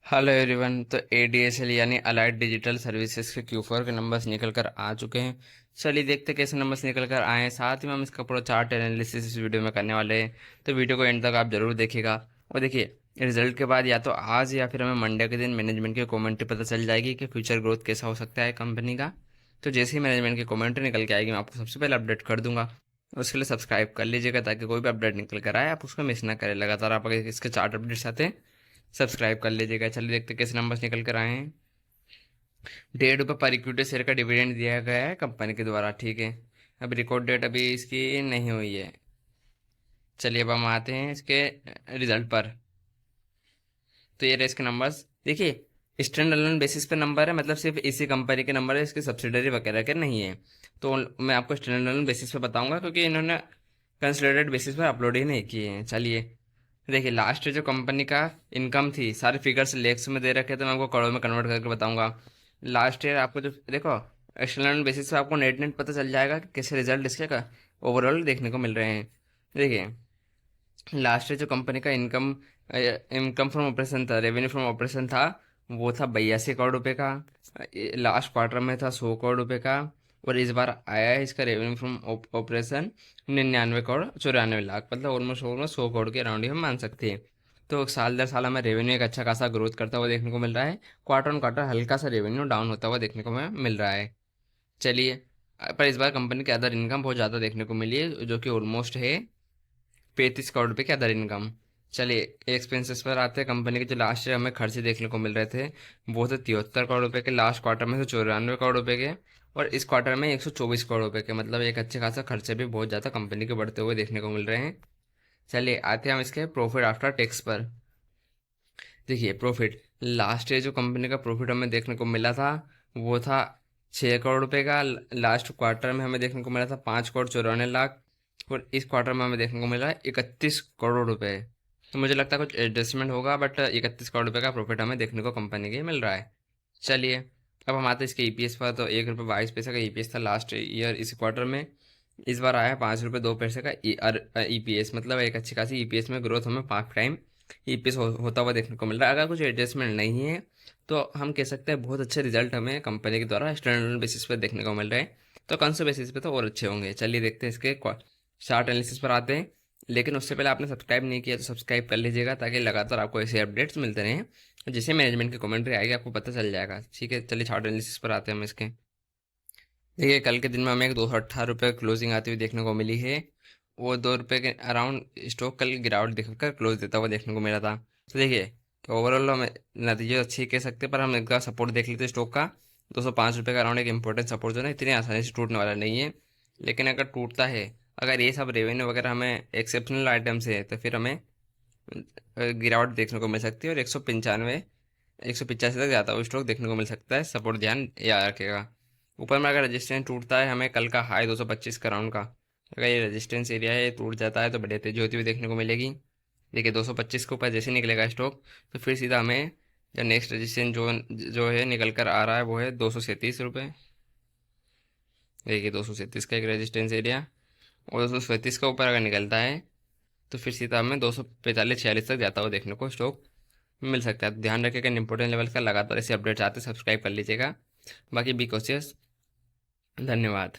Hello everyone. तो ADSL यानी allied digital services के Q4 के नंबर्स निकल कर आ चुके हैं। चलिए देखते कैसे नंबर्स निकल कर आए हैं। साथ ही में हम इसका पूरा चार्ट एनालिसिस इस वीडियो में करने वाले हैं। तो वीडियो को एंड तक आप जरूर देखिएगा। और देखिए, रिजल्ट के बाद या तो आज या फिर हमें मंडे के दिन मैनेजमेंट की कमेंट्री पता चल जाएगी कि फ्यूचर ग्रोथ कैसा हो सकता है कंपनी का। तो जैसे ही मैनेजमेंट की कमेंट्री निकल के आएगी मैं आपको सबसे पहले अपडेट कर दूंगा। उसके लिए सब्सक्राइब कर लीजिएगा ताकि कोई भी अपडेट निकल कर आए आप उसको मिस ना करें। लगातार आप अगर इसके चार्ट अपडेट्स आते हैं सब्सक्राइब कर लीजिएगा। चलिए देखते कैसे नंबर्स निकल कर आए हैं। ₹1.5 पर इक्विटी शेयर का डिविडेंड दिया गया है कंपनी के द्वारा। ठीक है, अब रिकॉर्ड डेट अभी इसकी नहीं हुई है। चलिए अब हम आते हैं इसके रिजल्ट पर। तो ये रहे इसके नंबर्स। देखिए, स्टैंड अलोन बेसिस पे नंबर है, मतलब सिर्फ इसी कंपनी के नंबर है, इसकी सब्सिडरी वगैरह के नहीं है। तो मैं आपको स्टैंड अलोन बेसिस पे बताऊंगा क्योंकि इन्होंने कंसोलिडेटेड बेसिस पर अपलोड ही नहीं किए हैं। चलिए देखिए, लास्ट जो कंपनी का इनकम थी, सारे फिगर्स लेक्स में दे रखे थे, मैं आपको करोड़ में कन्वर्ट करके बताऊंगा। लास्ट ईयर आपको जो देखो एक्सटर्नल बेसिस पे आपको नेट नेट पता चल जाएगा कि कैसे रिजल्ट इसके का ओवरऑल देखने को मिल रहे हैं। देखिए, लास्ट ईयर जो कंपनी का इनकम इनकम फ्रॉम ऑपरेशन था, रेवेन्यू फ्रॉम ऑपरेशन था, वो था 82 करोड़ रुपए का। लास्ट क्वार्टर में था 100 करोड़ रुपए का। और इस बार आया है इसका revenue from operation 99 crore 94 lakh, मतलब ऑलमोस्ट ऑलमोस्ट 100 करोड़ के अराउंड ही हम मान सकते हैं। तो साल दर साल हमें रेवेन्यू एक अच्छा खासा ग्रोथ करता हुआ देखने को मिल रहा है। क्वार्टर ऑन क्वार्टर हल्का सा रेवेन्यू डाउन होता हुआ देखने को हमें मिल रहा है। चलिए, पर इस बार कंपनी के अदर इनकम बहुत ज़्यादा देखने को मिली है, जो कि ऑलमोस्ट है 35 करोड़ रुपये के अदर इनकम। चलिए एक्सपेंसेस पर आते हैं। कंपनी के जो लास्ट ईयर हमें खर्चे देखने को मिल रहे थे वो थे 73 करोड़ रुपए के, लास्ट क्वार्टर में थे 94 करोड़ रुपए के, और इस क्वार्टर में 124 करोड़ रुपए के, मतलब एक अच्छे खासा खर्चे भी बहुत ज़्यादा कंपनी के बढ़ते हुए देखने को मिल रहे हैं। चलिए आते हैं हम इसके प्रॉफिट आफ्टर टैक्स पर। देखिए प्रॉफिट, लास्ट ईयर जो कंपनी का प्रॉफिट हमें देखने को मिला था वो था 6 करोड़ रुपए का। लास्ट क्वार्टर में हमें देखने को मिला था 5 करोड़ 94 लाख, और इस क्वार्टर में हमें देखने को मिला है 31 करोड़ रुपए। तो मुझे लगता है कुछ एडजस्टमेंट होगा, बट 31 करोड़ रुपए का प्रॉफिट हमें देखने को कंपनी के मिल रहा है। चलिए अब हम आते हैं इसके ईपीएस पर। तो ₹1.22 का ईपीएस था लास्ट ईयर इस क्वार्टर में। इस बार आया ₹5.02 का ईपीएस, मतलब एक अच्छी खासी ईपीएस में ग्रोथ हमें 5 टाइम ईपीएस होता हुआ देखने को मिल रहा है। अगर कुछ एडजस्टमेंट नहीं है तो हम कह सकते हैं बहुत अच्छे रिजल्ट हमें कंपनी के द्वारा स्टैंडर्ड बेसिस पर देखने को मिल रहे हैं। तो कंसो बेसिस पे तो और अच्छे होंगे। चलिए देखते हैं इसके चार्ट एनालिसिस पर आते हैं। लेकिन उससे पहले आपने सब्सक्राइब नहीं किया तो सब्सक्राइब कर लीजिएगा ताकि लगातार आपको ऐसे अपडेट्स मिलते रहें। जैसे मैनेजमेंट की कमेंट्री आएगी आपको पता चल जाएगा। ठीक है, चलिए चार्ट एनालिसिस पर आते हैं हम इसके। देखिए, कल के दिन में हमें एक ₹218 क्लोजिंग आती हुई देखने को मिली है। वो ₹2 के अराउंड स्टॉक कल गिरावट दिखकर क्लोज देता हुआ देखने को मिला था। तो देखिए ओवरऑल हमें नतीजे अच्छे कह सकते हैं, पर हम इसका सपोर्ट देख लेते हैं स्टॉक का। ₹205 का अराउंड एक इंपॉर्टेंट सपोर्ट जो है इतनी आसानी से टूटने वाला नहीं है। लेकिन अगर टूटता है, अगर ये सब रेवेन्यू वगैरह हमें एक्सेप्शनल आइटम्स है, तो फिर हमें गिरावट देखने को मिल सकती है और 185 तक जाता हुआ स्टॉक देखने को मिल सकता है। सपोर्ट ध्यान याद रखेगा। ऊपर में अगर रेजिस्टेंस टूटता है, हमें कल का हाई 225 का राउंड का, अगर ये रेजिस्टेंस एरिया है, ये टूट जाता है तो बढ़िया तेजी होती हुई देखने को मिलेगी। देखिए 225 के ऊपर जैसे निकलेगा स्टॉक तो फिर सीधा हमें जब नेक्स्ट रेजिस्टेंस जो है निकल कर आ रहा है वो है ₹237। देखिए 237 का एक रेजिस्टेंस एरिया, और 237 का ऊपर अगर निकलता है तो फिर सीधा हमें 245-46 तक जाता हुआ देखने को स्टॉक मिल सकता है। तो ध्यान रखिएगा, इंपॉर्टेंट लेवल का लगातार ऐसे अपडेट्स आते सब्सक्राइब कर लीजिएगा। बाकी बी कॉशियस। धन्यवाद।